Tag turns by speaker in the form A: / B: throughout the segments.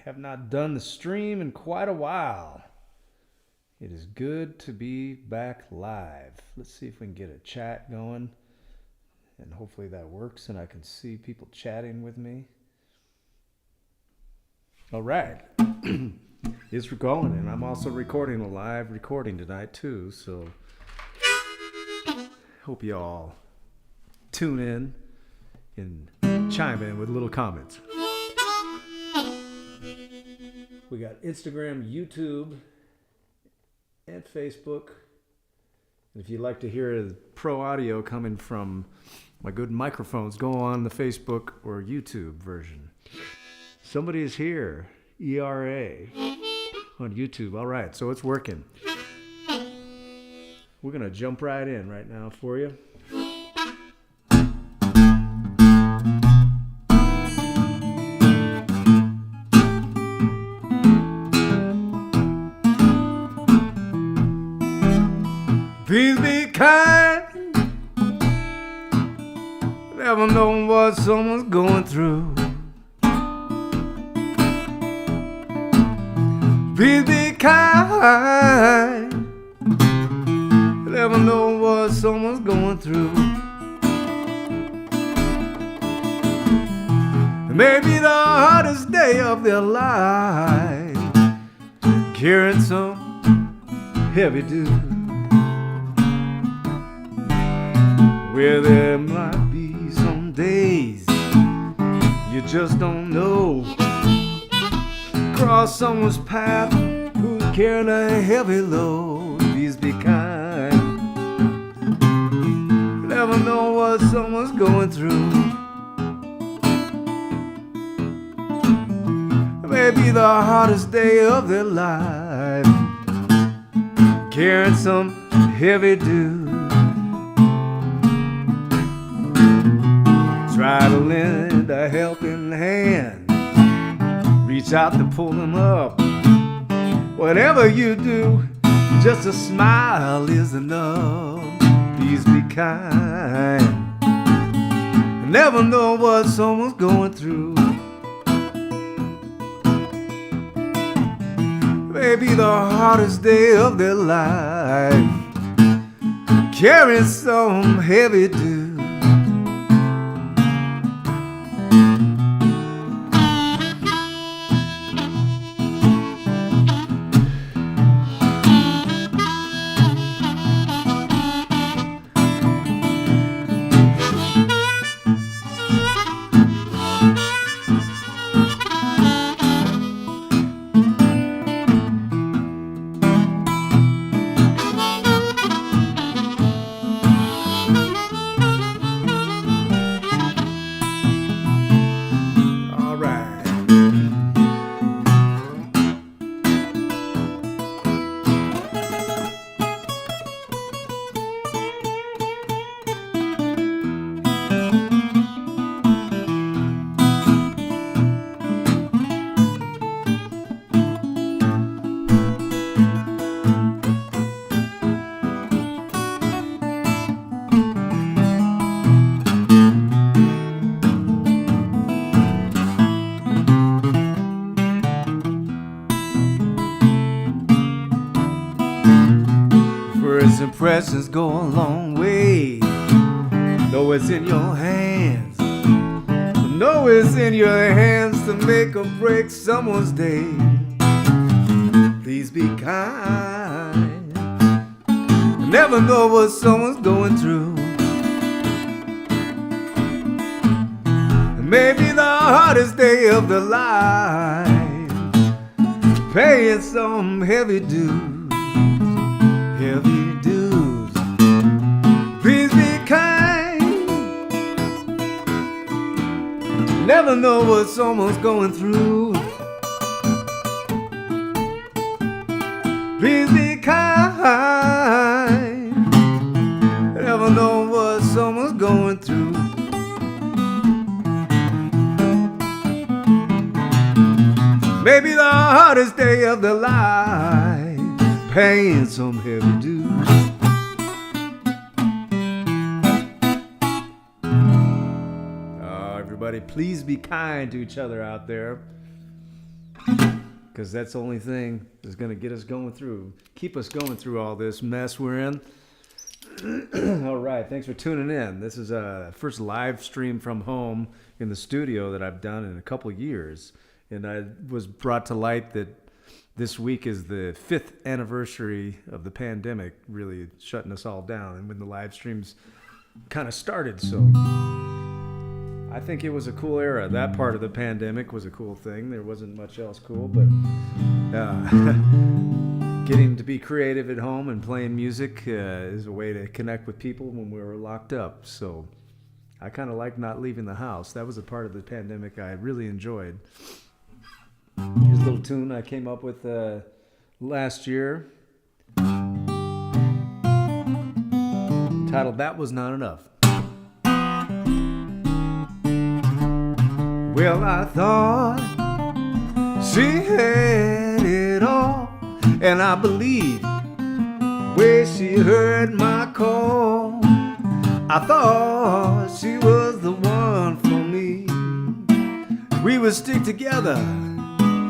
A: have not done the stream in quite a while. It is good to be back live. Let's see if we can get a chat going. And hopefully that works and I can see people chatting with me. All right. It's going, and I'm also recording a live recording tonight too. So hope you all tune in and chime in with little comments. We got Instagram, YouTube, and Facebook. And if you'd like to hear the pro audio coming from my good microphones, go on the Facebook or YouTube version. Somebody is here, ERA, on YouTube. All right, so it's working. We're going to jump right in right now for you. Please be kind. Never know what someone's going through. Please be kind. Never know what someone's going through. Maybe the hardest day of their life, carrying some heavy dude. Where there might be some days you just don't know. Cross someone's path who's carrying a heavy load. Please be kind. Never know what someone's going through. Maybe the hardest day of their life, carrying some heavy dude. Try to lend a helping hand, reach out to pull them up. Whatever you do, just a smile is enough. Please be kind. Never know what someone's going through. Maybe the hardest day of their life, carrying some heavy dude. First impressions go a long way. Know it's in your hands. Know it's in your hands to make or break someone's day. Please be kind. Never know what someone's going through. Maybe the hardest day of their life, paying some heavy dues. Heavy dues. Please be kind. Never know what someone's going through. Please be kind. Never know what someone's going through. Maybe the hardest day of their life, paying some heavy dues. Everybody, please be kind to each other out there. because that's the only thing that's going to get us going through, keep us going through all this mess we're in. All right, thanks for tuning in. This is a first live stream from home in the studio that I've done in a couple of years. And I was brought to light that this week is the 5th anniversary of the pandemic really shutting us all down, and when the live streams kind of started. So I think it was a cool era. That part of the pandemic was a cool thing. There wasn't much else cool, but getting to be creative at home and playing music is a way to connect with people when we were locked up. So I kind of like not leaving the house. That was a part of the pandemic I really enjoyed. Here's a little tune I came up with last year, titled That Was Not Enough. Well, I thought she had it all, and I believed when she heard my call. I thought she was the one for me. We would stick together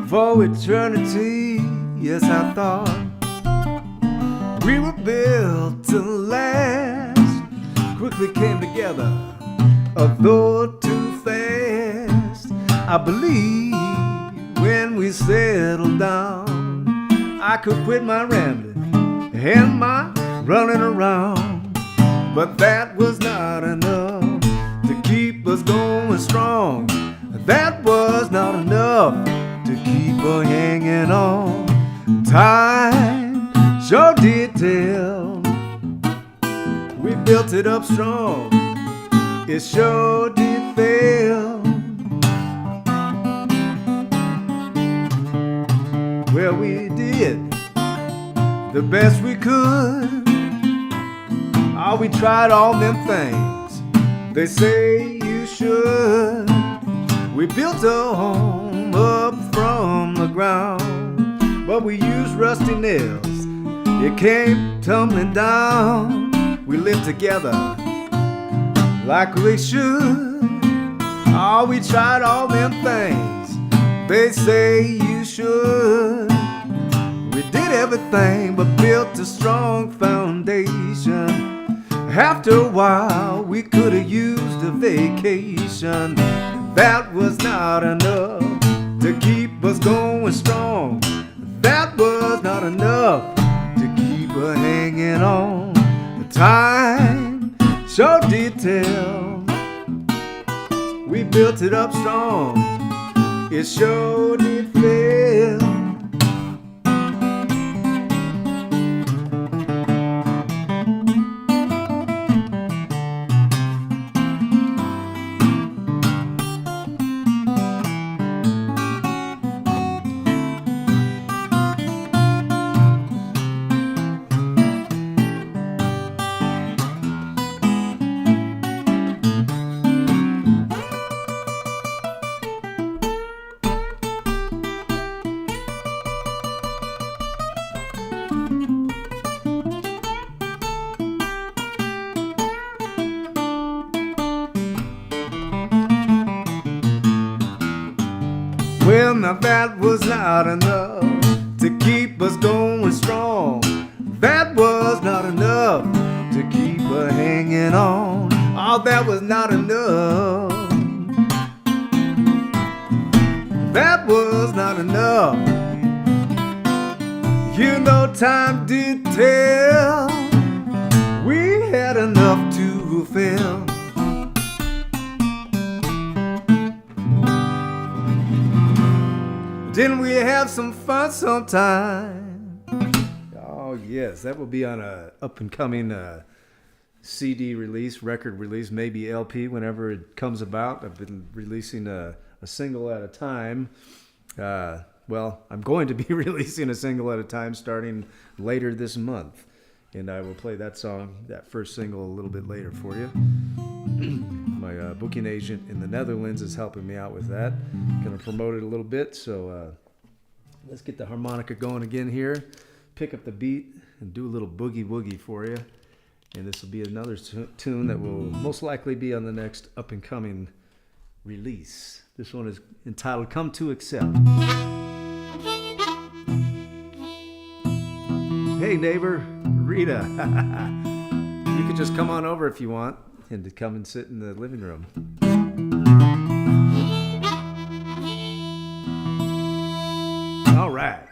A: for eternity. Yes, I thought we were built to last. Quickly came together, although too fast. I believe when we settled down, I could quit my rambling and my running around. But that was not enough to keep us going strong. That was not enough to keep her hanging on. Time sure did tell. We built it up strong. It sure did fail. Well, we did the best we could. Oh, we tried all them things they say you should. We built a home up from the ground, but we used rusty nails. It came tumbling down. We lived together like we should. Oh, we tried all them things they say you should. We did everything but built a strong foundation. After a while, we could have used a vacation. That was not enough to keep us going strong. That was not enough to keep her hanging on. The time sure did tell. We built it up strong. It sure did fail. Well, now that was not enough to keep us going strong. That was not enough to keep her hanging on. Oh, that was not enough. That was not enough. You know, time did tell. We had enough to fulfill. Didn't we have some fun sometime? Oh yes, that will be on a up and coming CD release, record release, maybe LP whenever it comes about. I've been releasing a single at a time. Well, I'm going to be releasing a single at a time starting later this month. And I will play that song, that first single, a little bit later for you. My booking agent in the Netherlands is helping me out with that. Going to promote it a little bit, so let's get the harmonica going again here. Pick up the beat and do a little boogie woogie for you. And this will be another tune that will most likely be on the next up-and-coming release. This one is entitled Come to Accept. Hey neighbor, Rita. You could just come on over if you want and to come and sit in the living room. All right.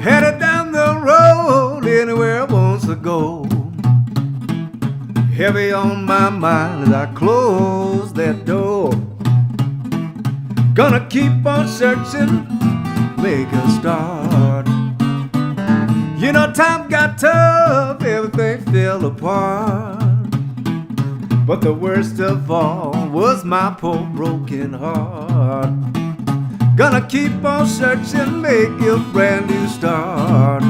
A: Headed down the road anywhere I wants to go. Heavy on my mind as I close that door. Gonna keep on searching, make a start. You know, time got tough, everything fell apart. But the worst of all was my poor broken heart. Gonna keep on searching, make a brand new start.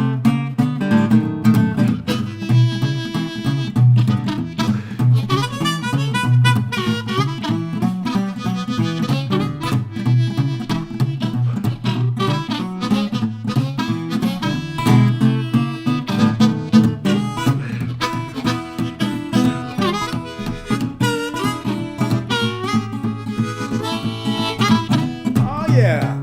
A: Yeah.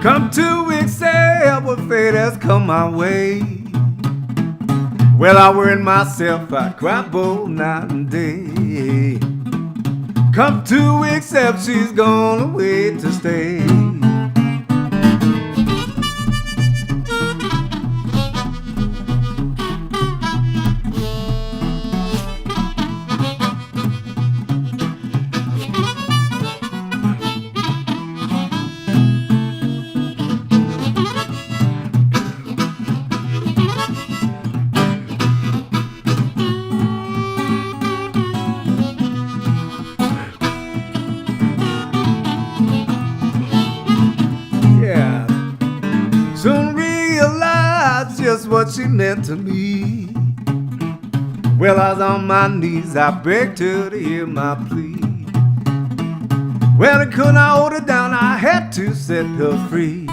A: Come to accept what fate has come my way. Well, I worry myself, I cry both night and day. Come to accept she's gone away to stay. Soon realized just what she meant to me. Well, I was on my knees, I begged her to hear my plea. Well, I could not hold her down, I had to set her free.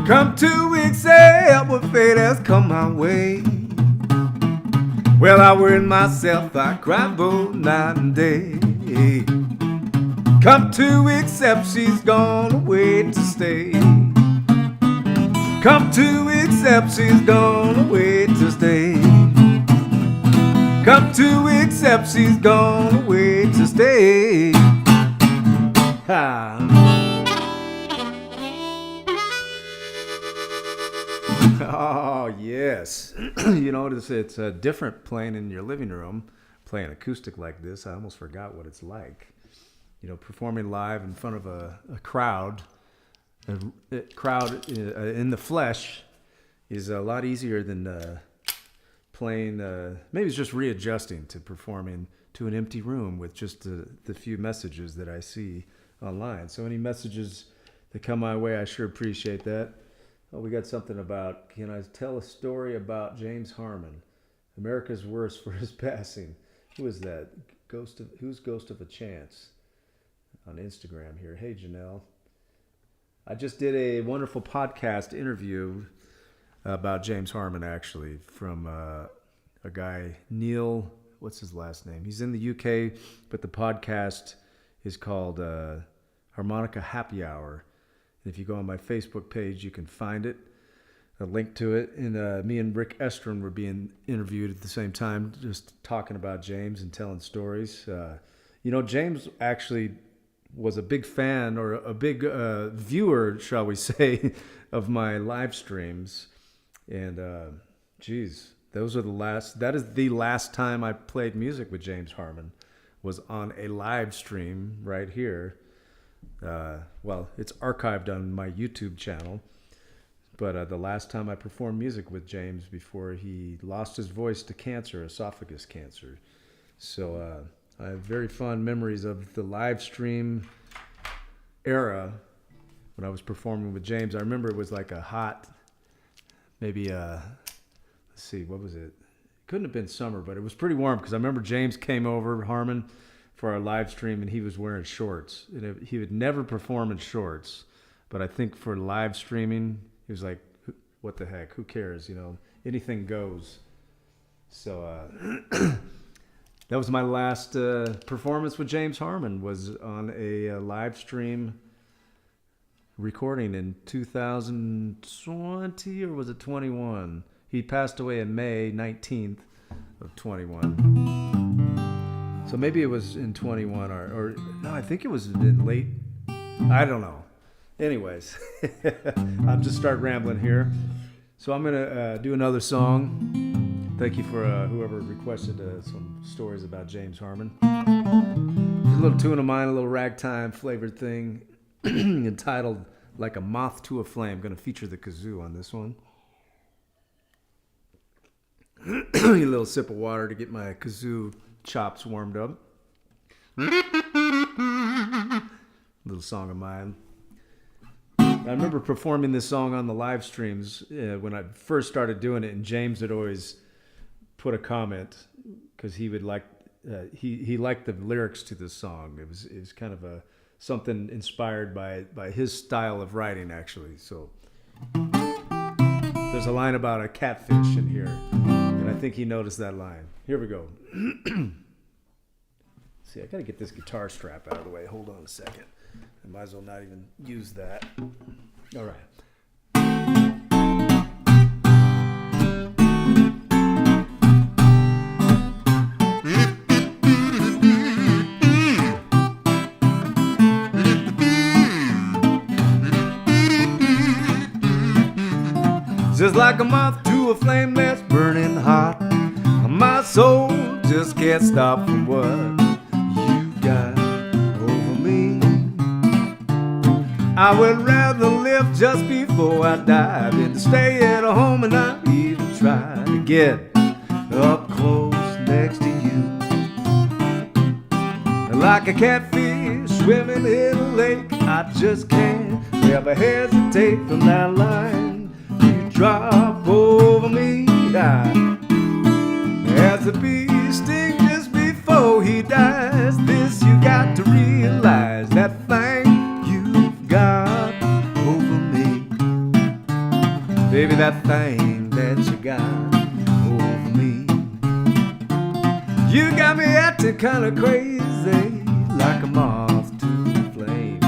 A: Come to accept what fate has come my way. Well, I worried myself, I cried both night and day. Come to accept she's gone away to stay. Come to accept she's gone away to stay. Come to accept she's gone away to stay. Ha. Oh, yes. You notice it's different playing in your living room, playing acoustic like this. I almost forgot what it's like. You know, performing live in front of a crowd. A crowd in the flesh is a lot easier than playing, maybe it's just readjusting to performing to an empty room with just the few messages that I see online. So any messages that come my way, I sure appreciate that. Oh, we got something about, can I tell a story about James Harmon? America's Worst for his passing. Who is that? Who's Ghost of a Chance? On Instagram here. Hey, Janelle. I just did a wonderful podcast interview about James Harmon, actually, from a guy, Neil what's his last name? He's in the UK, but the podcast is called Harmonica Happy Hour. And if you go on my Facebook page, you can find it, a link to it. And me and Rick Estrin were being interviewed at the same time, just talking about James and telling stories. James actually was a big fan, or a big viewer, shall we say, of my live streams. And that is the last time I played music with James Harmon, was on a live stream right here. It's archived on my YouTube channel, but the last time I performed music with James before he lost his voice to cancer, esophagus cancer. So I have very fond memories of the live stream era when I was performing with James. I remember it was like a hot, maybe let's see, what was it? It couldn't have been summer, but it was pretty warm, because I remember James came over, Harmon, for our live stream, and he was wearing shorts. He would never perform in shorts, but I think for live streaming, he was like, what the heck, who cares, anything goes. So that was my last performance with James Harmon, was on a live stream recording in 2020, or was it 21? He passed away in May 19th of 21. So maybe it was in 21, or no, I think it was in late, I don't know. Anyways, I'll just start rambling here. So I'm going to do another song. Thank you for whoever requested some stories about James Harmon. There's a little tune of mine, a little ragtime flavored thing entitled Like a Moth to a Flame. I'm going to feature the kazoo on this one. A little sip of water to get my kazoo chops warmed up. Little song of mine. I remember performing this song on the live streams when I first started doing it, and James had always put a comment, because he would he liked the lyrics to this song. It was kind of something inspired by his style of writing, actually. So there's a line about a catfish in here, and I think he noticed that line. Here we go. See, I gotta get this guitar strap out of the way. Hold on a second. I might as well not even use that. All right. Just like a moth to a flame that's burning hot, my soul just can't stop from what you got over me. I would rather live just before I die than to stay at home and not even try to get up close next to you. Like a catfish swimming in a lake, I just can't ever hesitate from that line you drop over me. As a bee stings just before he dies, this you got to realize, that thing you've got over me. Baby, that thing that you got over me. You got me acting kind of crazy, like a moth to the flame.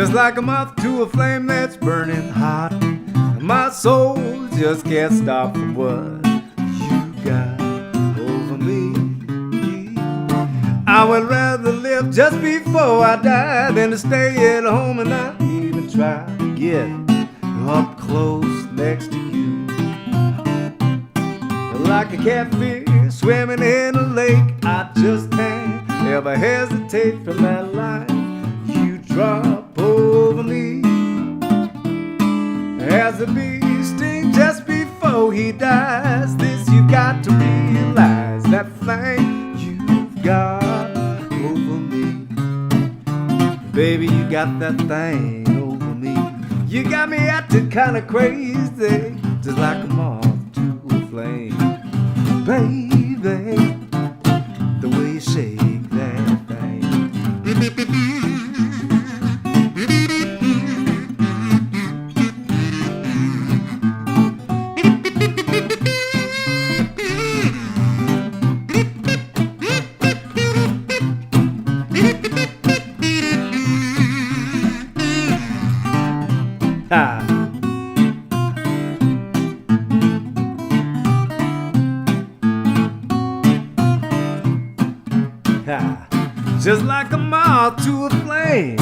A: just like a moth to a flame that's burning hot. My soul just can't stop from what you got over me. I would rather live just before I die than to stay at home and not even try to get up close next to you. Like a catfish swimming in a lake, I just can't ever hesitate from that line you drop over me. As a bee stings just before he dies, this you've got to realize, that thing you've got over me. Baby, you got that thing over me. You got me acting kind of crazy, just like a moth to a flame. Baby, the way you shake that thing. Ha! Just like a moth to a flame.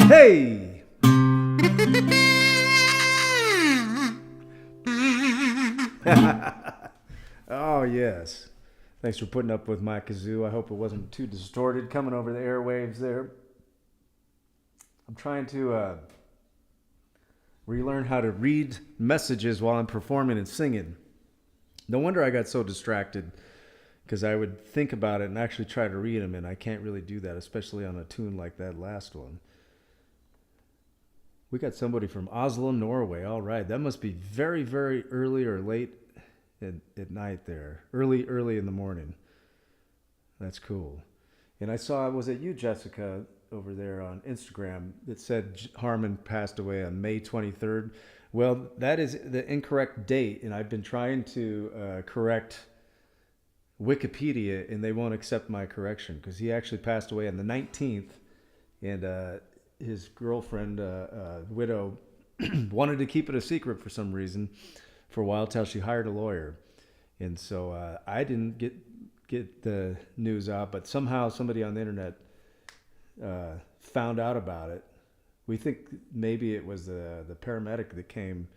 A: Hey! Oh, yes. Thanks for putting up with my kazoo. I hope it wasn't too distorted coming over the airwaves there. I'm trying to relearn how to read messages while I'm performing and singing. No wonder I got so distracted, because I would think about it and actually try to read them, and I can't really do that, especially on a tune like that last one. We got somebody from Oslo, Norway. All right. That must be very, very early or late at night there. Early in the morning. That's cool. And I saw, was it you, Jessica, over there on Instagram, that said Harmon passed away on May 23rd? Well, that is the incorrect date, and I've been trying to correct Wikipedia, and they won't accept my correction, because he actually passed away on the 19th, and his girlfriend, widow, wanted to keep it a secret for some reason for a while, till she hired a lawyer. And so I didn't get the news out, but somehow somebody on the internet found out about it. We think maybe it was the paramedic that came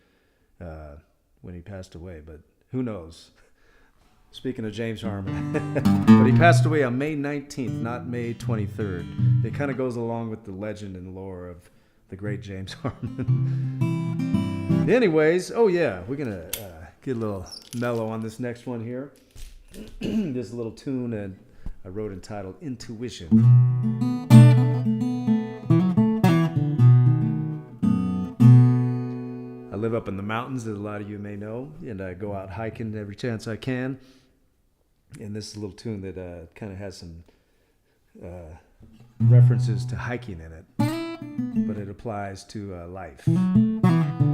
A: when he passed away, but who knows? Speaking of James Harmon. But he passed away on May 19th, not May 23rd. It kind of goes along with the legend and lore of the great James Harmon. Anyways, oh yeah, we're going to get a little mellow on this next one here. This little tune and I wrote entitled Intuition. I live up in the mountains, as a lot of you may know, and I go out hiking every chance I can. And this is a little tune that kind of has some references to hiking in it, but it applies to life,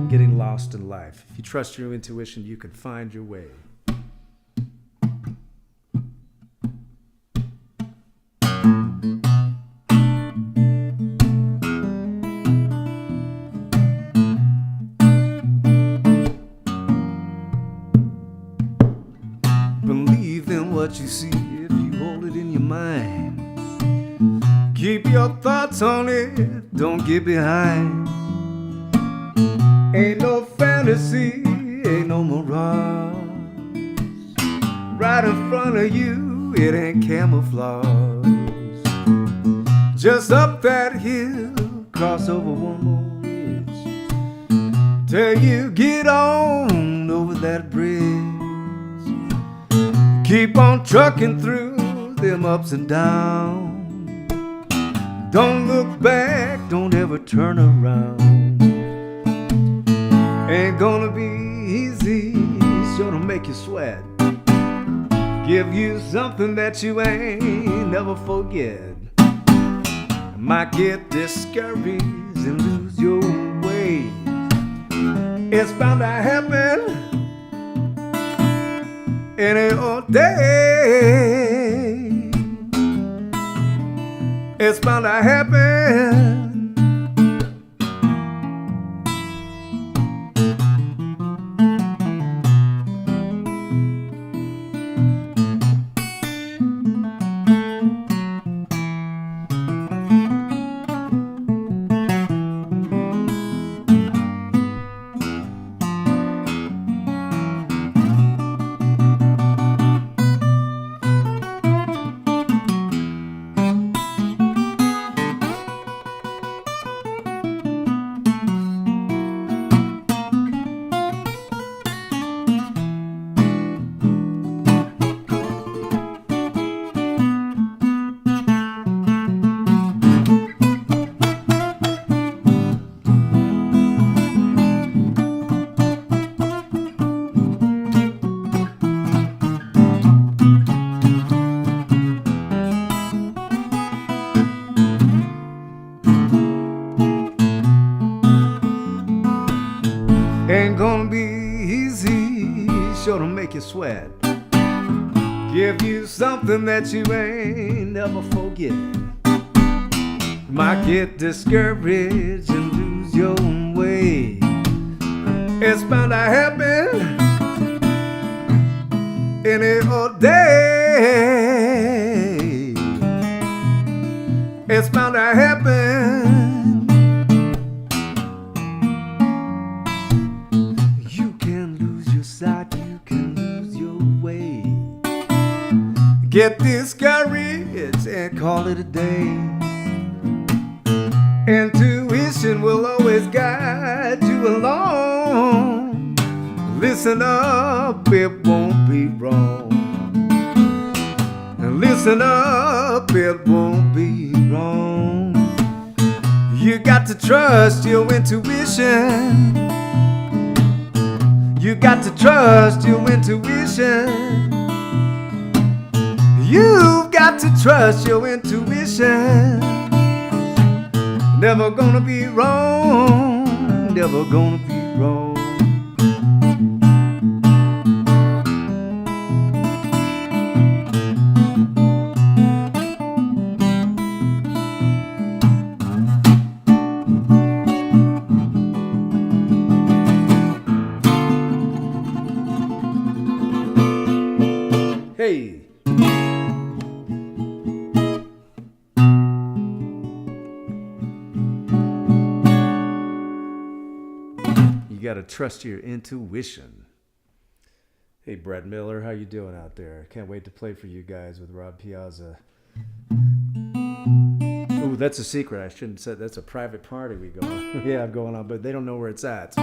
A: getting lost in life. If you trust your intuition, you can find your way. Believe in what you see if you hold it in your mind. Keep your thoughts on it, don't get behind. Ain't no fantasy, ain't no mirage. Right in front of you, it ain't camouflage. Just up that hill, cross over one more ridge, till you get on over that bridge. Keep on trucking through them ups and downs. Don't look back, don't ever turn around. Ain't gonna be easy, sure to make you sweat. Give you something that you ain't never forget. Might get discouraged and lose your way. It's bound to happen any old day. It's bound to happen. Ain't gonna be easy, sure to make you sweat. Give you something that you ain't never forget. Might get discouraged and lose your way. It's bound to happen any old day. It's bound to happen. You can lose your way. Get discouraged and call it a day. Intuition will always guide you along. Listen up, it won't be wrong. And listen up, it won't be wrong. You got to trust your intuition. You got to trust your intuition. You've got to trust your intuition. Never gonna be wrong. Never gonna be wrong. Hey. You gotta trust your intuition. Hey, Brett Miller, how you doing out there? Can't wait to play for you guys with Rob Piazza. Ooh, that's a secret. I shouldn't say that's a private party we go on. Yeah, I'm going on, but they don't know where it's at.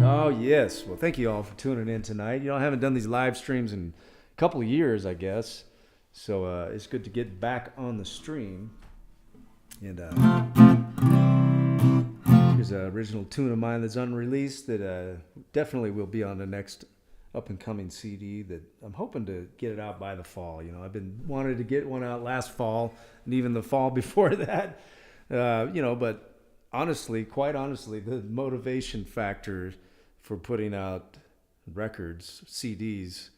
A: Oh, yes. Well, thank you all for tuning in tonight. You know, I haven't done these live streams in a couple of years, I guess. So it's good to get back on the stream. And here's an original tune of mine that's unreleased that definitely will be on the next up-and-coming CD that I'm hoping to get it out by the fall. You know, I've been wanting to get one out last fall and even the fall before that. You know, but honestly, quite honestly, the motivation factor for putting out records, CDs,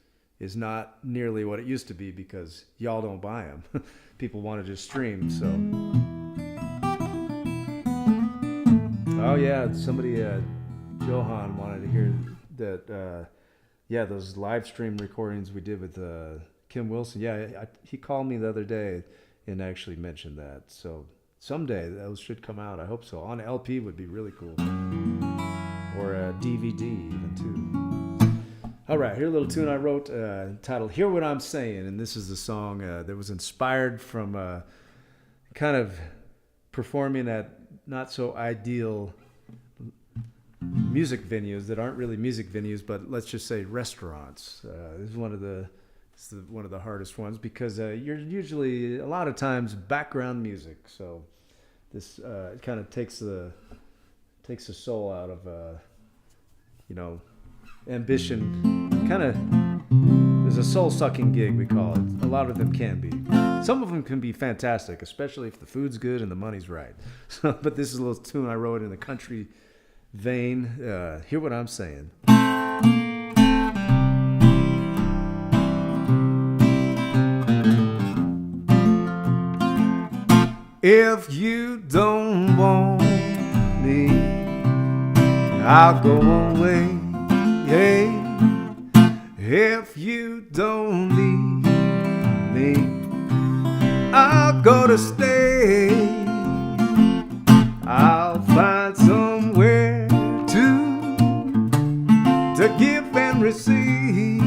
A: is not nearly what it used to be because y'all don't buy them. People want to just stream, so. Oh yeah, somebody, Johan wanted to hear that, yeah, those live stream recordings we did with Kim Wilson. Yeah, he called me the other day and actually mentioned that. So someday those should come out. I hope so. On LP would be really cool. Or a DVD even too. All right, here's a little tune I wrote titled Hear What I'm Saying. And this is the song that was inspired from kind of performing at not so ideal music venues that aren't really music venues, but let's just say restaurants. This is one of the hardest ones because you're usually a lot of times background music. So this kind of takes takes the soul out of ambition. Kind of, there's a soul-sucking gig, we call it. A lot of them can be. Some of them can be fantastic, especially if the food's good and the money's right. But this is a little tune I wrote in the country vein. Hear what I'm saying. If you don't want me, I'll go away. Hey, if you don't need me, I'll go to stay. I'll find somewhere to give and receive,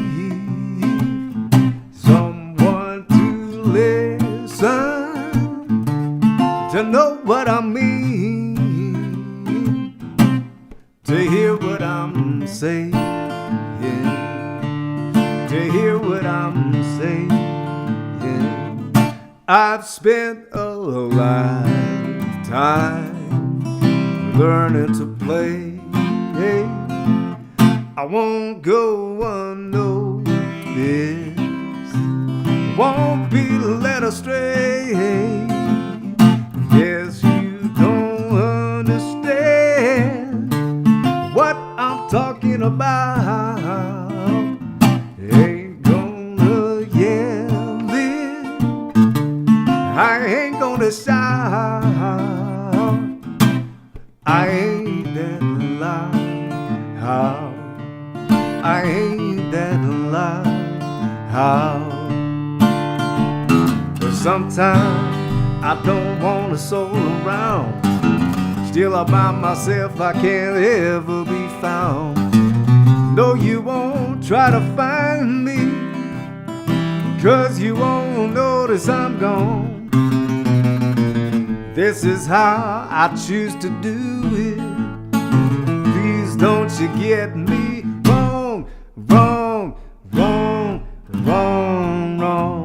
A: someone to listen, to know what I mean, to hear what I'm saying, to hear what I'm saying. I've spent a lifetime learning to play. I won't go unnoticed, won't be led astray. Guess you don't understand what I'm talking about. Ain't gonna yell it, I ain't gonna shout, I ain't that loud. I ain't that loud. But sometimes I don't want a soul around. Still all by myself I can't ever be found. No, you won't try to find me, 'cause you won't notice I'm gone. This is how I choose to do it. Please don't you get me wrong, wrong, wrong, wrong, wrong.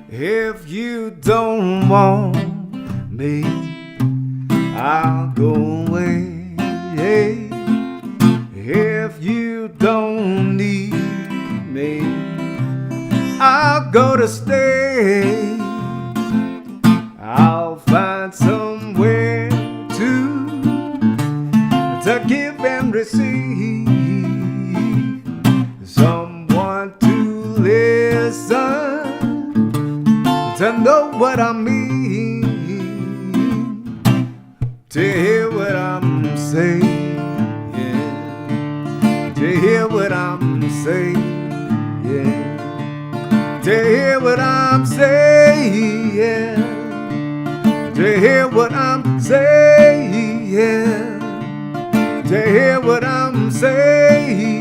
A: If you don't want me, I'll go away. If you don't need me, I'll go to stay. I'll find somewhere to give and receive, someone to listen, to know what I mean, to hear what I'm saying, to hear what I'm saying, to hear what I'm saying, to hear what I'm saying, to hear what I'm saying.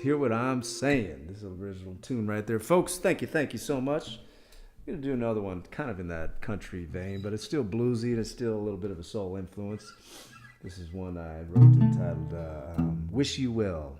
A: hear what I'm saying. This is an original tune right there. Folks, thank you so much. I'm going to do another one kind of in that country vein, but it's still bluesy and it's still a little bit of a soul influence. This is one I wrote entitled Wish You Well.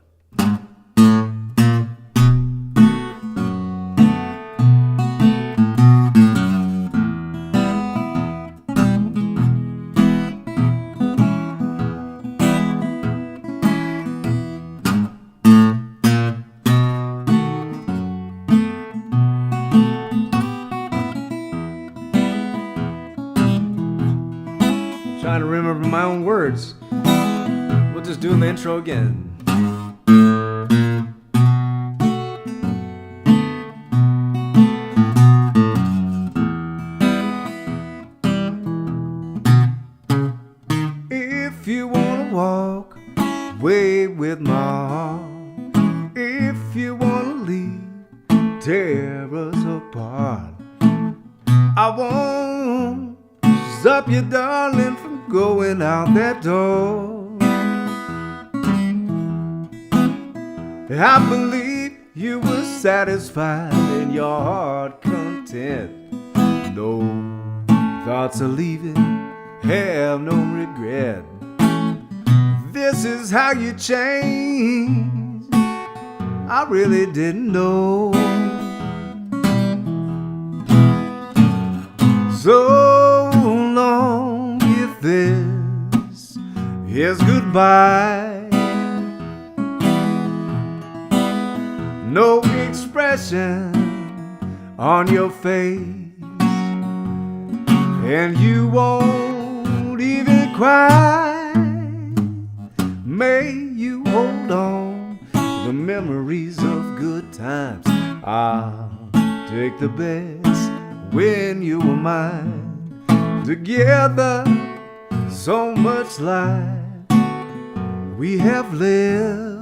A: Trying to remember my own words. We'll just do the intro again. If you wanna walk away with my heart, if you wanna leave, tear us apart, I won't stop you, darling, from going out that door. I believe you were satisfied and your heart content. No thoughts of leaving, have no regret. This is how you change, I really didn't know. So long if this is goodbye. No expression on your face, and you won't even cry. May you hold on to the memories of good times. I'll take the best when you were mine. Together, so much life we have lived.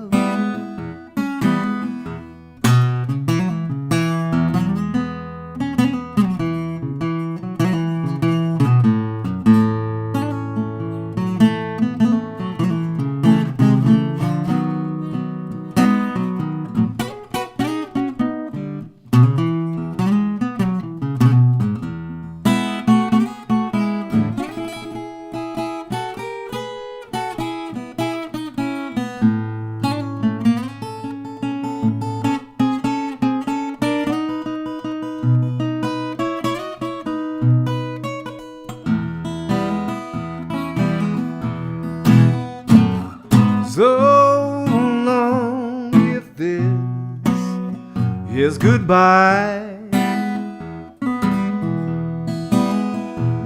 A: So long if this is goodbye.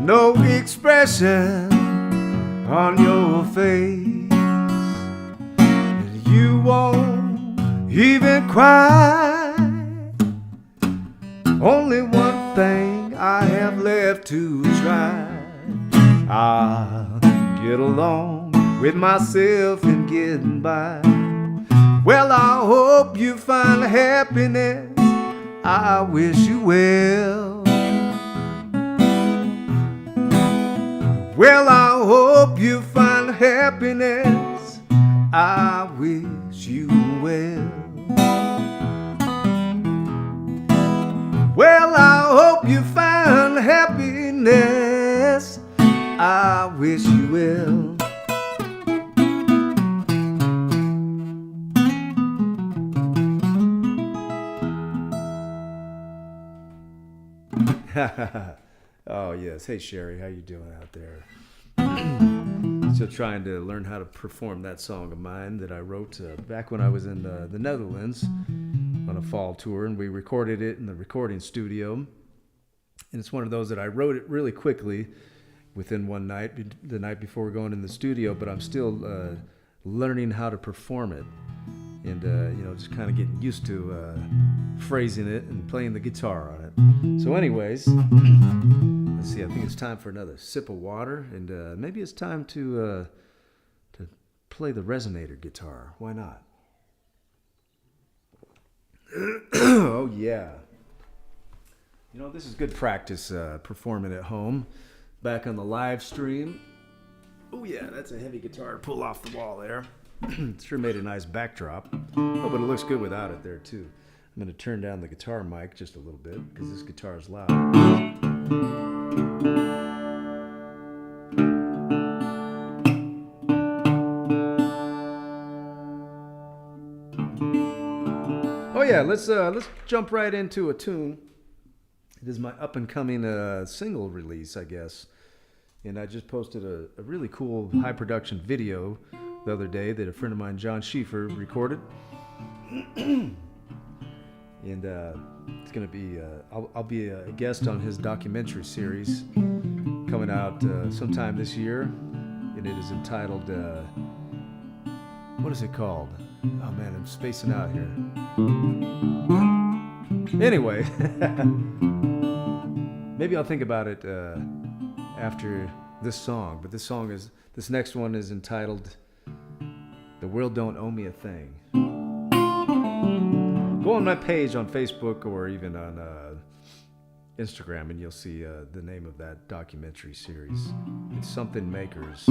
A: No expression on your face, and you won't even cry. Only one thing I have left to try. I'll get along with myself and getting by. Well, I hope you find happiness, I wish you well. Well, I hope you find happiness, I wish you well. Well, I hope you find happiness, I wish you well. Oh yes, hey Sherry, how you doing out there? Still trying to learn how to perform that song of mine that I wrote back when I was in the Netherlands on a fall tour, and we recorded it in the recording studio. And it's one of those that I wrote it really quickly within one night, the night before going in the studio, but I'm still learning how to perform it. And, just kind of getting used to phrasing it and playing the guitar on it. So anyways, let's see, I think it's time for another sip of water, and maybe it's time to play the resonator guitar. Why not? Oh, yeah. This is good practice performing at home. Back on the live stream. Oh, yeah, that's a heavy guitar to pull off the wall there. Sure made a nice backdrop. Oh, but it looks good without it there too. I'm going to turn down the guitar mic just a little bit because this guitar is loud. Oh yeah, let's jump right into a tune. It is my up and coming single release, I guess. And I just posted a really cool high production video the other day that a friend of mine, John Schieffer, recorded. And it's going to be, I'll be a guest on his documentary series coming out sometime this year. And it is entitled, what is it called? Oh man, I'm spacing out here. Anyway, maybe I'll think about it after this song. But this next one is entitled The World Don't Owe Me a Thing. Go on my page on Facebook or even on Instagram and you'll see the name of that documentary series. It's Something Makers.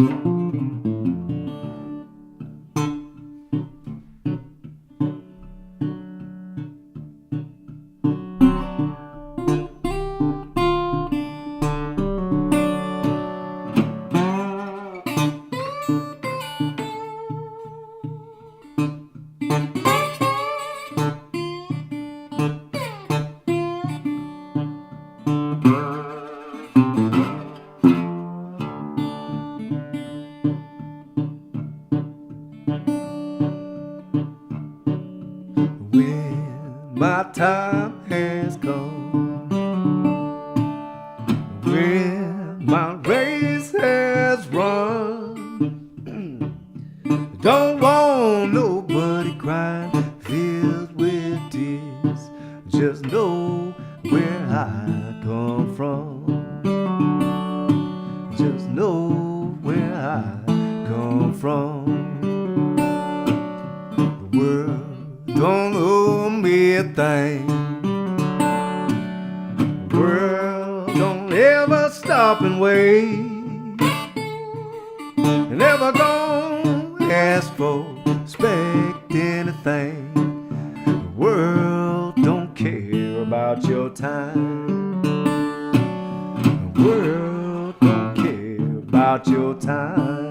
A: My time has come, when my race has run. Don't want nobody crying, filled with tears. Just know where I come from. Just know where I come from. The world don't owe me a thing. The world don't ever stop and wait. Never gonna ask for, expect anything. The world don't care about your time. The world don't care about your time.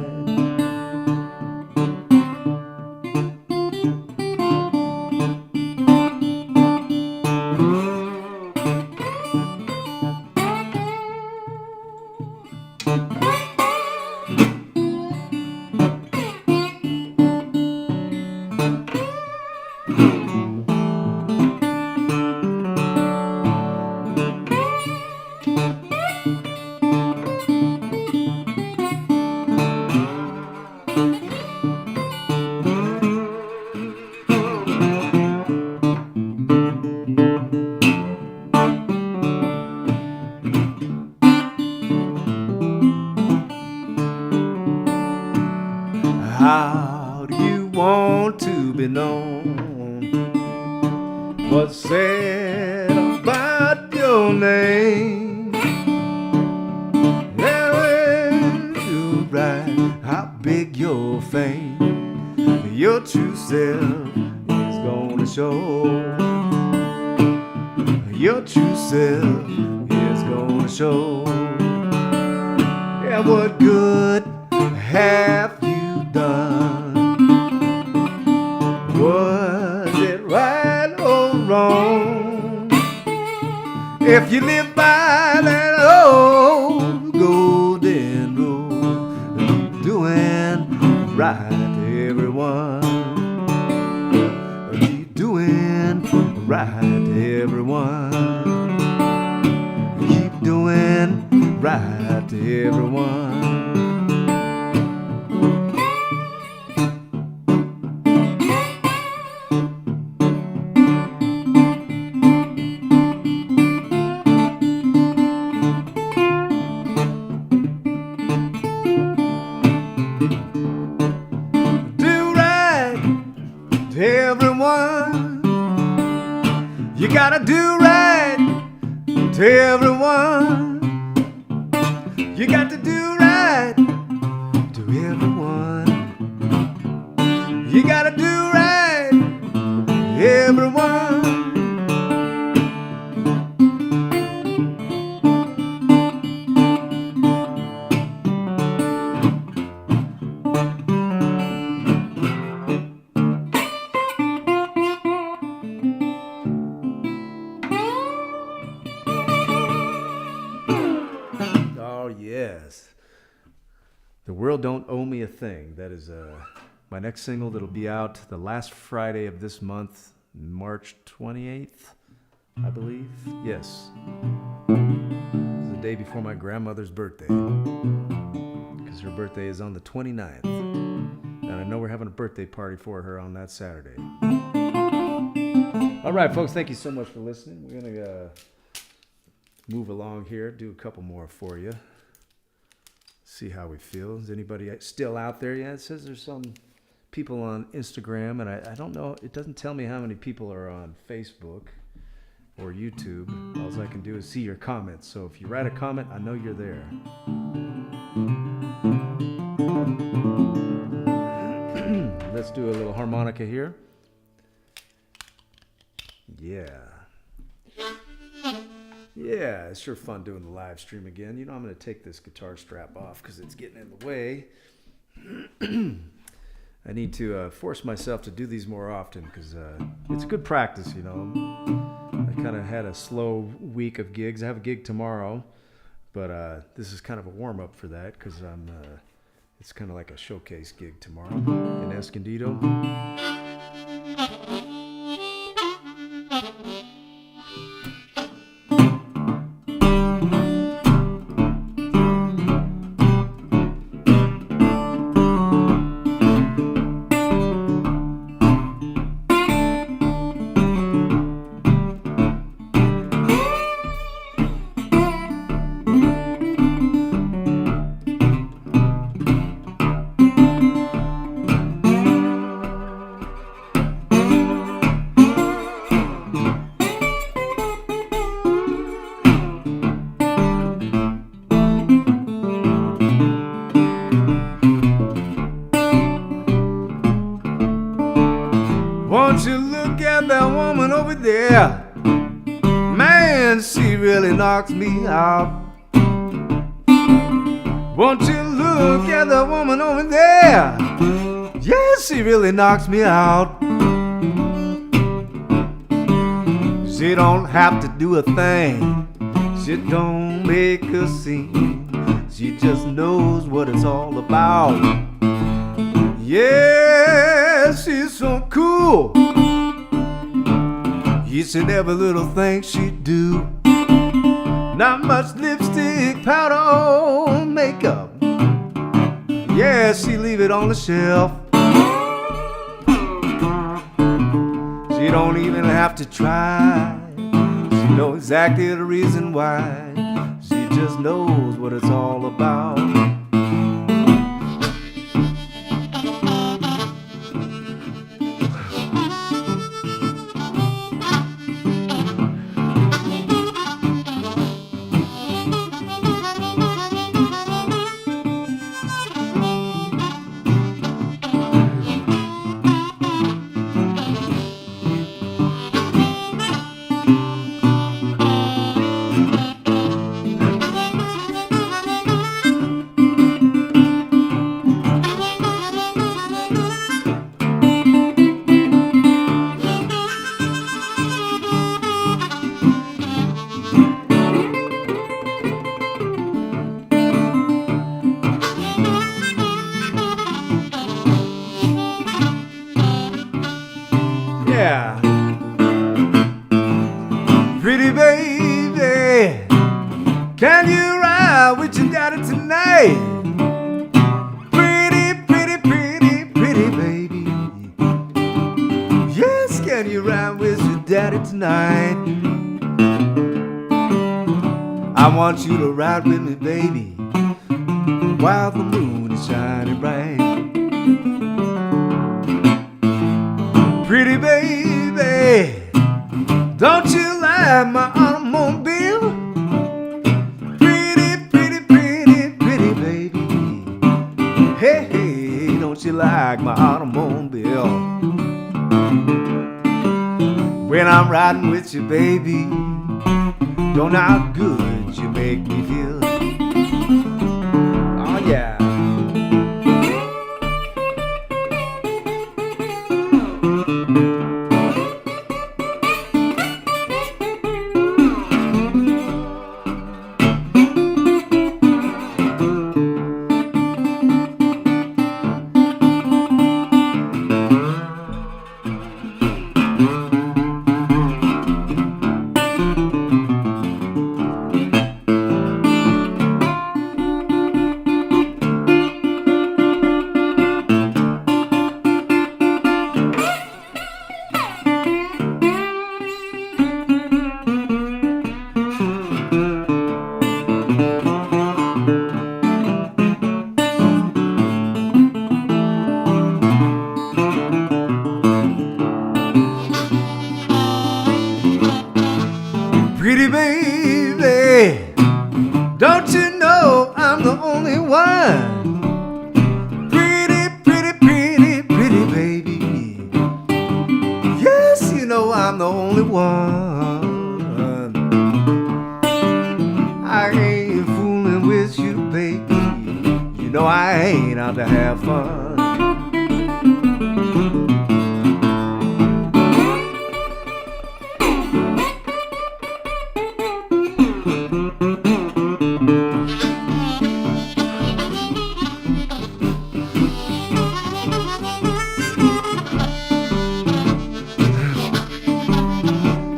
A: How do you want to be known? What's said about your name? When you write how big your fame, your true self is gonna show. Your true self is gonna show. Yeah, what good have you done? Was it right or wrong? If you live by that old golden rule, keep doing right to everyone. Keep doing right to everyone. Keep doing right to everyone. Everyone, you gotta do right to everyone. You got to do right. yes. The World Don't Owe Me a Thing. That is my next single that'll be out the last Friday of this month, March 28th, I believe. Yes. It's the day before my grandmother's birthday. Because her birthday is on the 29th. And I know we're having a birthday party for her on that Saturday. All right, folks, thank you so much for listening. We're going to move along here, do a couple more for you. See how we feel. Is anybody still out there? Yeah, it says there's some people on Instagram, and I don't know. It doesn't tell me how many people are on Facebook or YouTube. All I can do is see your comments. So if you write a comment, I know you're there. Let's do a little harmonica here. Yeah. Yeah, it's sure fun doing the live stream again. You know, I'm going to take this guitar strap off because it's getting in the way. I need to force myself to do these more often because it's good practice, you know. I kind of had a slow week of gigs. I have a gig tomorrow, but this is kind of a warm-up for that because it's kind of like a showcase gig tomorrow in Escondido. Won't you look at that woman over there? Man, she really knocks me out. Won't you look at the woman over there? Yes, she really knocks me out. She don't have to do a thing. She don't make a scene. She just knows what it's all about. Yeah, she's so cool. Each and every little thing she do. Not much lipstick, powder, or makeup. Yeah, she leave it on the shelf. She don't even have to try. She knows exactly the reason why. She just knows what it's all about. Yeah. Pretty baby, can you ride with your daddy tonight? Pretty, pretty, pretty, pretty baby. Yes, can you ride with your daddy tonight? I want you to ride with me, baby, while the moon is shining bright. Pretty baby, don't you like my automobile? Pretty, pretty, pretty, pretty baby. Hey, hey, don't you like my automobile? When I'm riding with you, baby, don't know how good you make me feel. Oh yeah. No, I ain't out to have fun.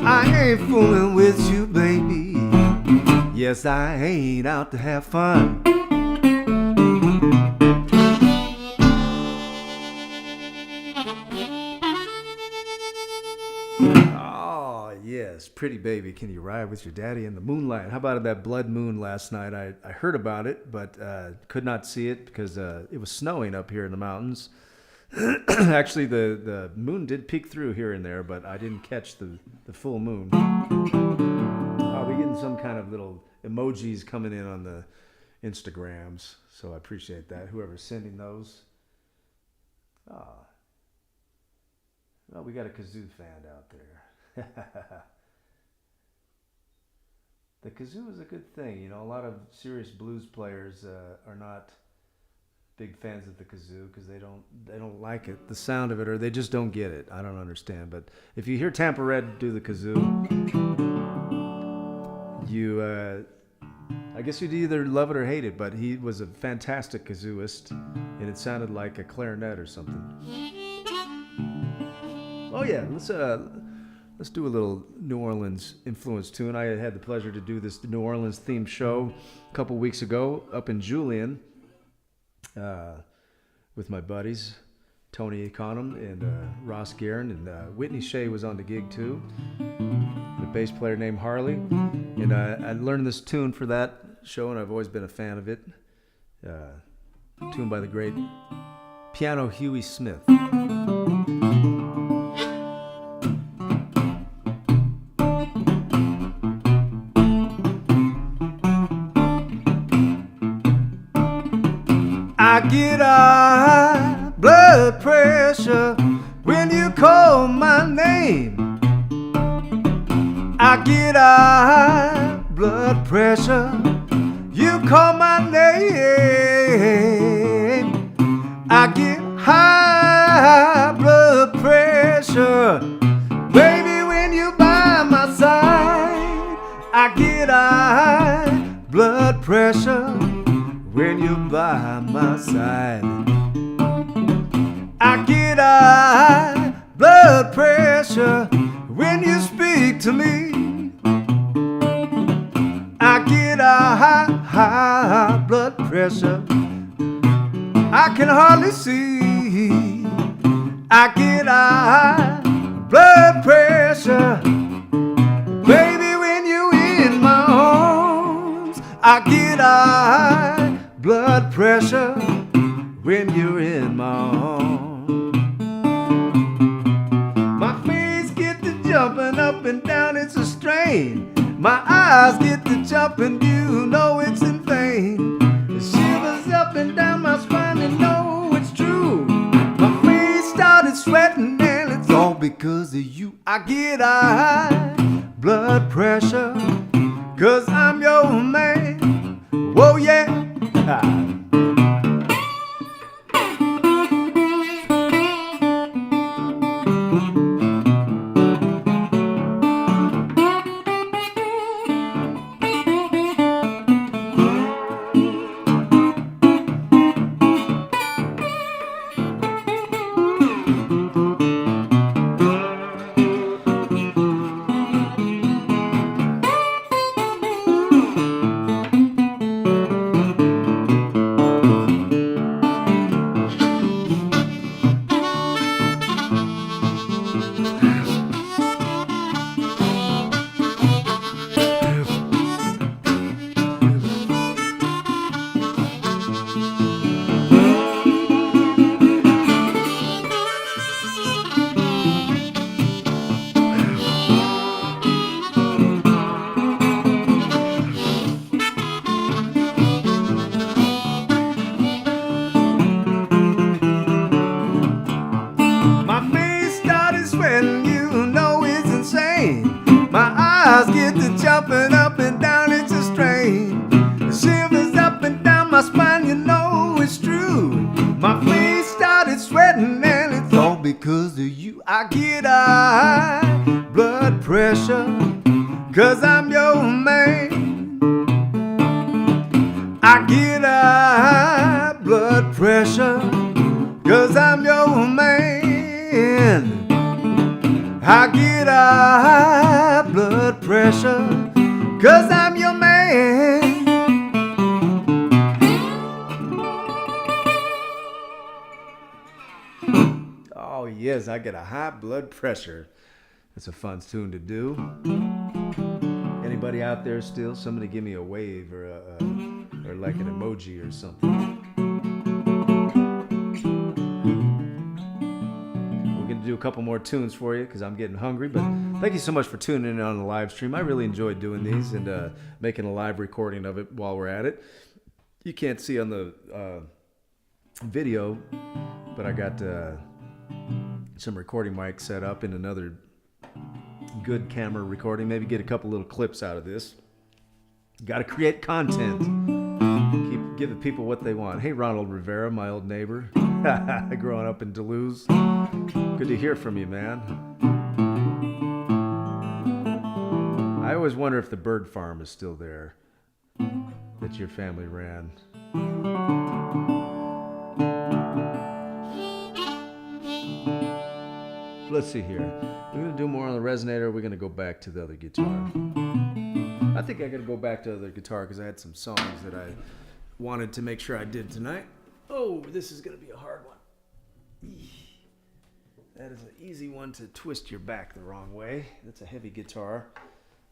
A: I ain't fooling with you, baby. Yes, I ain't out to have fun. Oh, yes. Pretty baby, can you ride with your daddy in the moonlight? How about that blood moon last night? I heard about it, but could not see it because it was snowing up here in the mountains. Actually, the moon did peek through here and there, but I didn't catch the full moon. I'll be getting some kind of little emojis coming in on the Instagrams, so I appreciate that. Whoever's sending those. Well, we got a kazoo fan out there. The kazoo is a good thing. You know, a lot of serious blues players are not big fans of the kazoo because they don't like it, the sound of it, or they just don't get it. I don't understand. But if you hear Tampa Red do the kazoo, I guess you'd either love it or hate it. But he was a fantastic kazooist, and it sounded like a clarinet or something. Oh yeah, let's do a little New Orleans influence tune. I had the pleasure to do this New Orleans themed show a couple weeks ago up in Julian. With my buddies, Tony Econom and Ross Guerin, and Whitney Shea was on the gig too, the bass player named Harley, and I learned this tune for that show, and I've always been a fan of it. Tune by the great piano Huey Smith. I get high blood pressure when you call my name. I get high blood pressure, you call my name. I get high blood pressure, baby, when you by my side. I get high blood pressure when you're by my side. I get high blood pressure when you speak to me. I get a high blood pressure I can hardly see. I get a high blood pressure, baby, when you in my arms. I get a high blood pressure when you're in my arms. My face get to jumping up and down, it's a strain. My eyes get to jumping, you know it's in vain. It shivers up and down my spine, and know it's true. My face started sweating, and it's all because of you. I get a high blood pressure, 'cause I'm your man. Whoa, yeah. blood pressure, 'cause I'm your man. I get high blood pressure, 'cause I'm your man. Oh yes, I get a high blood pressure. It's a fun tune to do. Anybody out there still? Somebody give me a wave or like an emoji or something. We're gonna do a couple more tunes for you because I'm getting hungry. But thank you so much for tuning in on the live stream. I really enjoyed doing these and making a live recording of it while we're at it. You can't see on the video, but I got some recording mics set up in another good camera recording. Maybe get a couple little clips out of this. Got to create content. Keep giving people what they want. Hey, Ronald Rivera, my old neighbor, growing up in Duluth. Good to hear from you, man. I always wonder if the bird farm is still there that your family ran. Let's see here. We're going to do more on the resonator. We're going to go back to the other guitar. I think I got to go back to the other guitar because I had some songs that I wanted to make sure I did tonight. Oh, this is going to be a hard one. That is an easy one to twist your back the wrong way. That's a heavy guitar,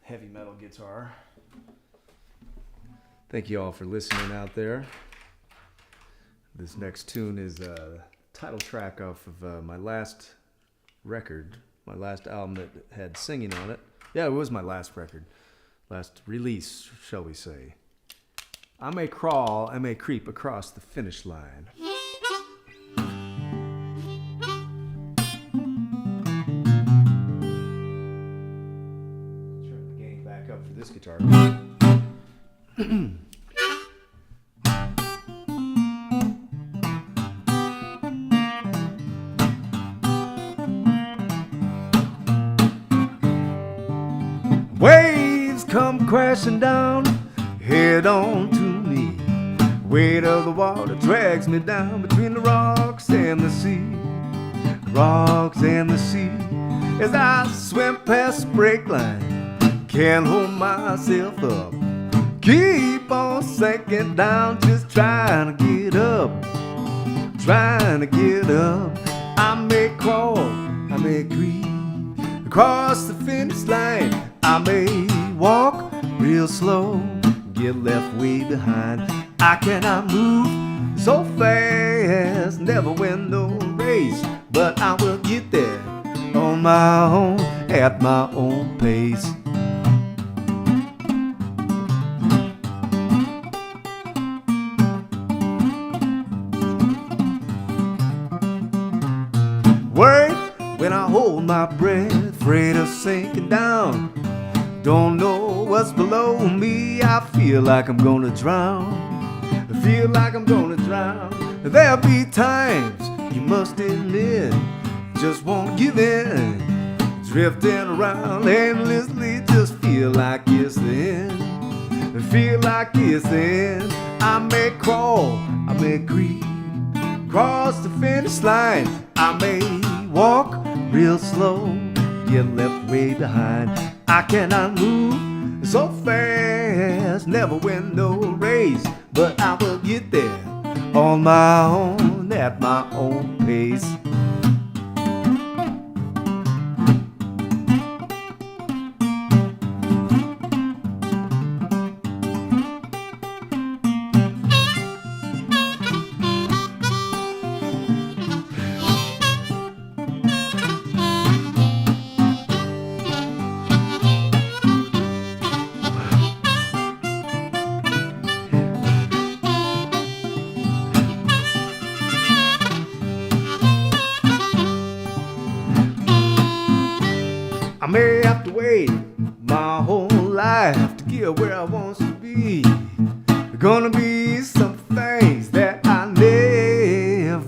A: heavy metal guitar. Thank you all for listening out there. This next tune is a title track off of my last record, my last album that had singing on it. Yeah, it was my last record, last release, shall we say. I may crawl, I may creep across the finish line. Turn the gain back up for this guitar. Waves come crashing down, head on to me. Weight of the water drags me down between the rocks and the sea. Rocks and the sea. As I swim past the break line, can't hold myself up. Keep on sinking down, just trying to get up. Trying to get up. I may crawl, I may creep across the finish line. I may walk real slow, get left way behind. I cannot move so fast, never win no race, but I will get there on my own, at my own pace. Worried when I hold my breath, afraid of sinking down. Don't know what's below me. I feel like I'm gonna drown. I feel like I'm gonna drown. There'll be times, you must admit, just won't give in. Drifting around aimlessly, just feel like it's the end. I feel like it's the end. I may crawl, I may creep across the finish line. I may walk real slow, get left way behind. I cannot move so fast, never win no race, but I will get there on my own, at my own pace. I may have to wait my whole life to get where I want to be. There gonna be some things that I never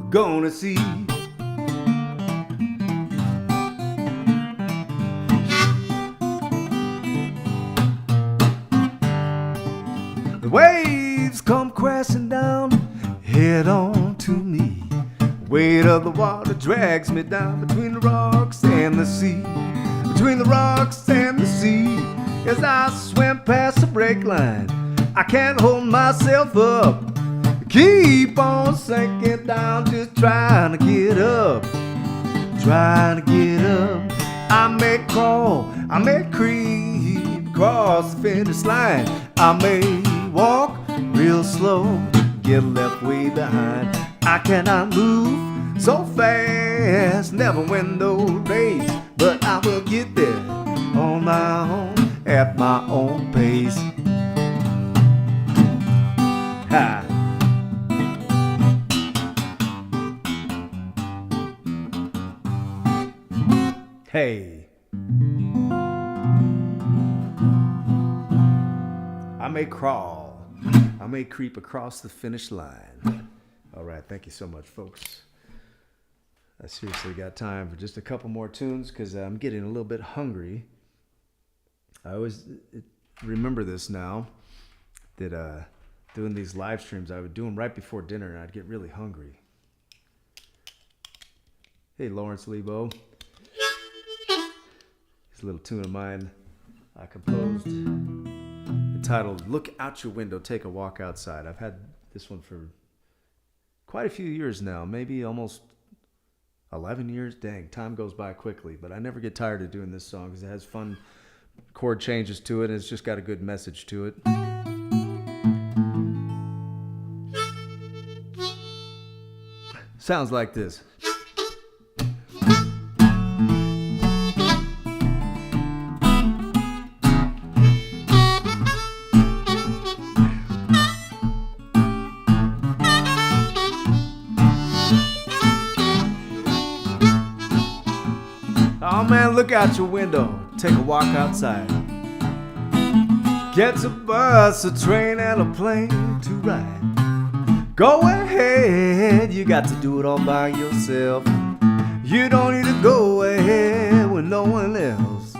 A: gonna see. The waves come crashing down, head on to me. Weight of the water drags me down between the rocks and the sea. Between the rocks and the sea, as I swim past the break line, I can't hold myself up. Keep on sinking down, just trying to get up. Trying to get up. I may crawl, I may creep across the finish line. I may walk real slow, get left way behind. I cannot move so fast, never win no race, but I will get there on my own, at my own pace. Ha! Hey, I may crawl, I may creep across the finish line. All right, thank you so much, folks. I seriously got time for just a couple more tunes because I'm getting a little bit hungry. I always remember this now, that doing these live streams, I would do them right before dinner and I'd get really hungry. Hey, Lawrence Lebo. This little tune of mine I composed entitled Look Out Your Window, Take a Walk Outside. I've had this one for quite a few years now, maybe almost 11 years. Dang, time goes by quickly, but I never get tired of doing this song because it has fun chord changes to it and it's just got a good message to it. Sounds like this. Oh man, look out your window, take a walk outside. Get a bus, a train, and a plane to ride. Go ahead, you got to do it all by yourself. You don't need to go ahead with no one else.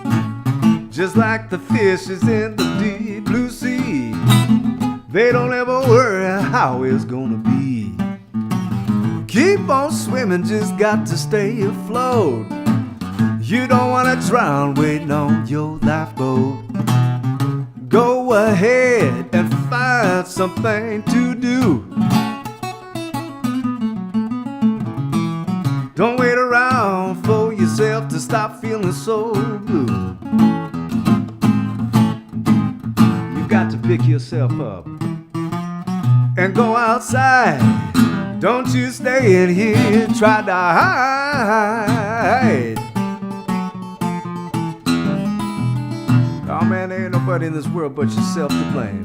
A: Just like the fishes in the deep blue sea, they don't ever worry how it's gonna be. Keep on swimming, just got to stay afloat. You don't wanna drown waiting on your lifeboat. Go ahead and find something to do. Don't wait around for yourself to stop feeling so blue. You got to pick yourself up and go outside. Don't you stay in here, try to hide. Oh man, there ain't nobody in this world but yourself to blame.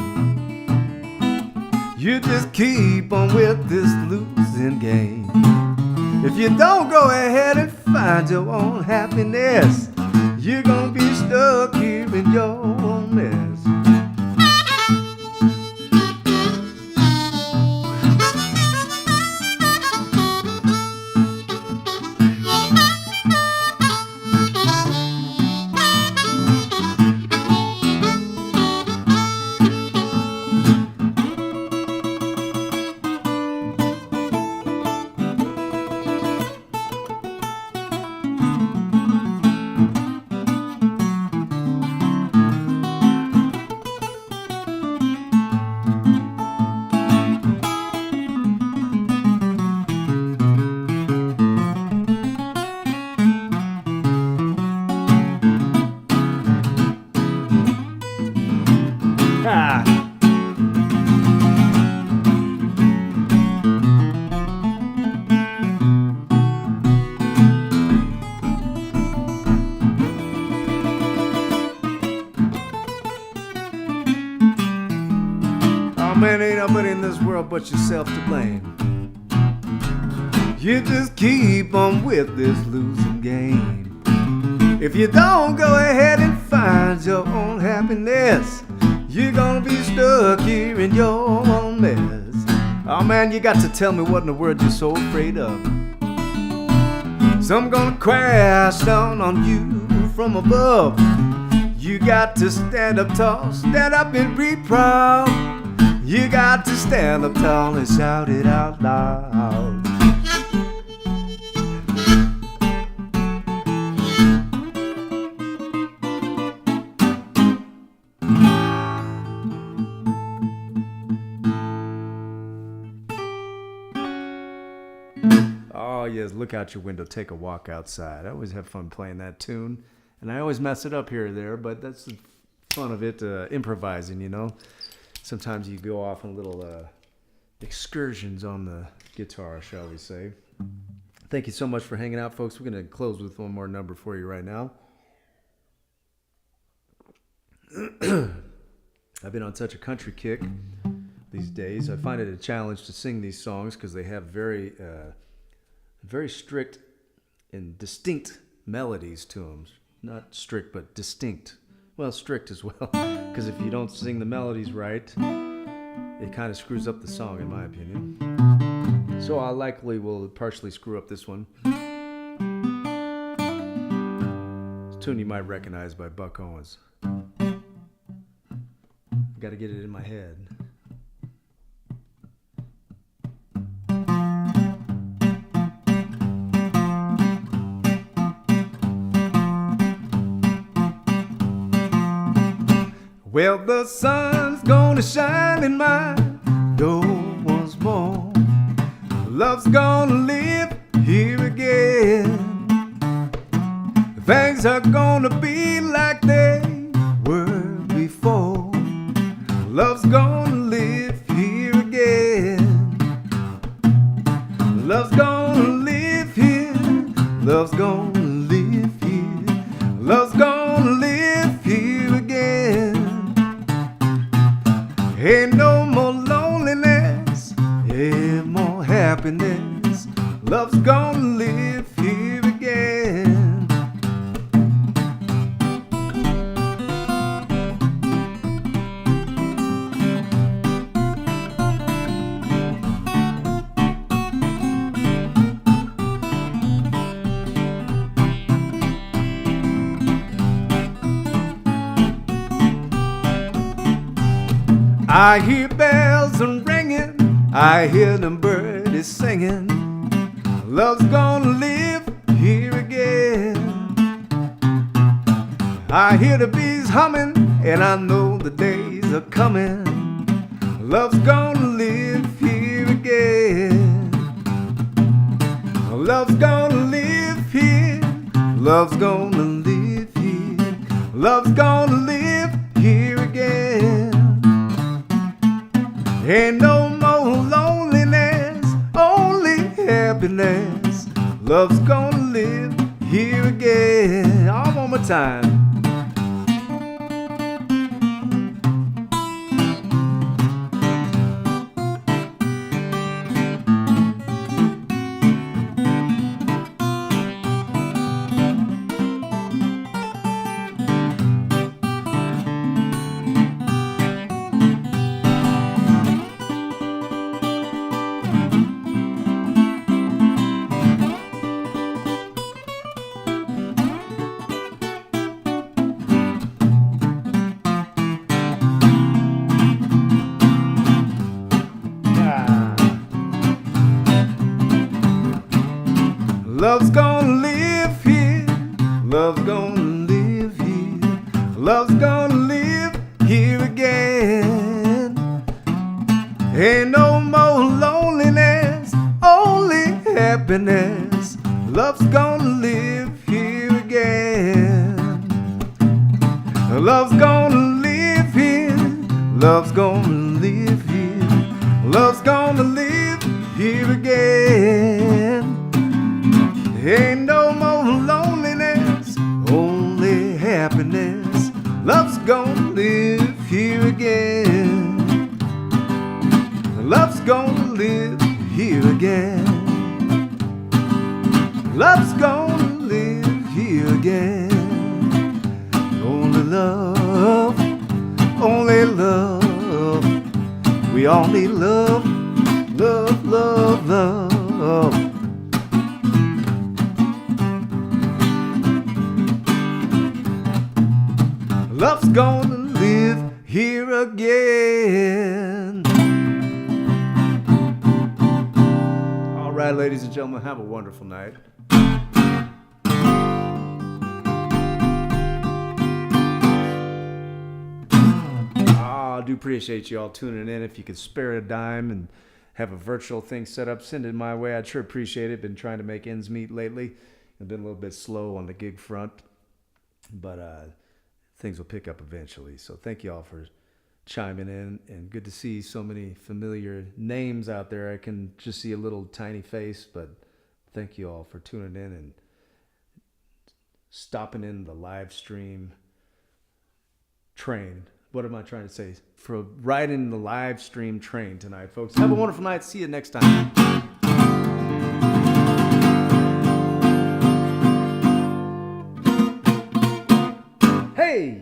A: You just keep on with this losing game. If you don't go ahead and find your own happiness, you're gonna be stuck here in your own mess. Man, ain't nobody in this world but yourself to blame. You just keep on with this losing game. If you don't go ahead and find your own happiness, you're gonna be stuck here in your own mess. Oh man, you got to tell me what in the world you're so afraid of. Some gonna crash down on you from above. You got to stand up tall, stand up and be proud. You got to stand up tall and shout it out loud. Oh yes, look out your window, take a walk outside. I always have fun playing that tune, and I always mess it up here or there, but that's the fun of it, improvising, you know. Sometimes you go off on little excursions on the guitar, shall we say. Thank you so much for hanging out, folks. We're going to close with one more number for you right now. I've been on such a country kick these days. I find it a challenge to sing these songs because they have very strict and distinct melodies to them. Not strict, but distinct. Well, strict as well, because if you don't sing the melodies right, it kind of screws up the song, in my opinion. So I likely will partially screw up this one. It's a tune you might recognize by Buck Owens. Got to get it in my head. Well, the sun's gonna shine and my door once more. Love's gonna live here again. Things are gonna be like they were before. Love's gonna live here again. Love's gonna live here. Love's gonna live here. Love's gonna live here again. Ain't no more loneliness, ain't more happiness. Love's gonna live here again. I hear bells ringing, I hear them birds singing. Love's gonna live here again. I hear the bees humming, and I know the days are coming. Love's gonna live here again. Love's gonna live here. Love's gonna live here. Love's gonna live here again. Ain't no more loneliness, only happiness. Love's gonna live here again. All one more time. Love's gonna live here. Love's gonna live here. Love's gonna live here again. Ain't no more loneliness, only happiness. Love's gonna live here again. Love's gonna live here. Love's gonna live here. Love's gonna live here again. Ain't no more loneliness, only happiness. Love's gonna live here again. Love's gonna live here again. Love's gonna live here again. Only love, only love. We all need love, love, love, love. Love's gonna live here again. right, ladies and gentlemen, have a wonderful night. I do appreciate you all tuning in. If you could spare a dime and have a virtual thing set up, send it my way. I'd sure appreciate it. Been trying to make ends meet lately. I've been a little bit slow on the gig front, but things will pick up eventually. So thank you all for chiming in, and good to see so many familiar names out there. I can just see a little tiny face, but thank you all for tuning in and stopping in the live stream train. What am I trying to say? For riding the live stream train tonight, folks. Have a wonderful night. See you next time. Hey!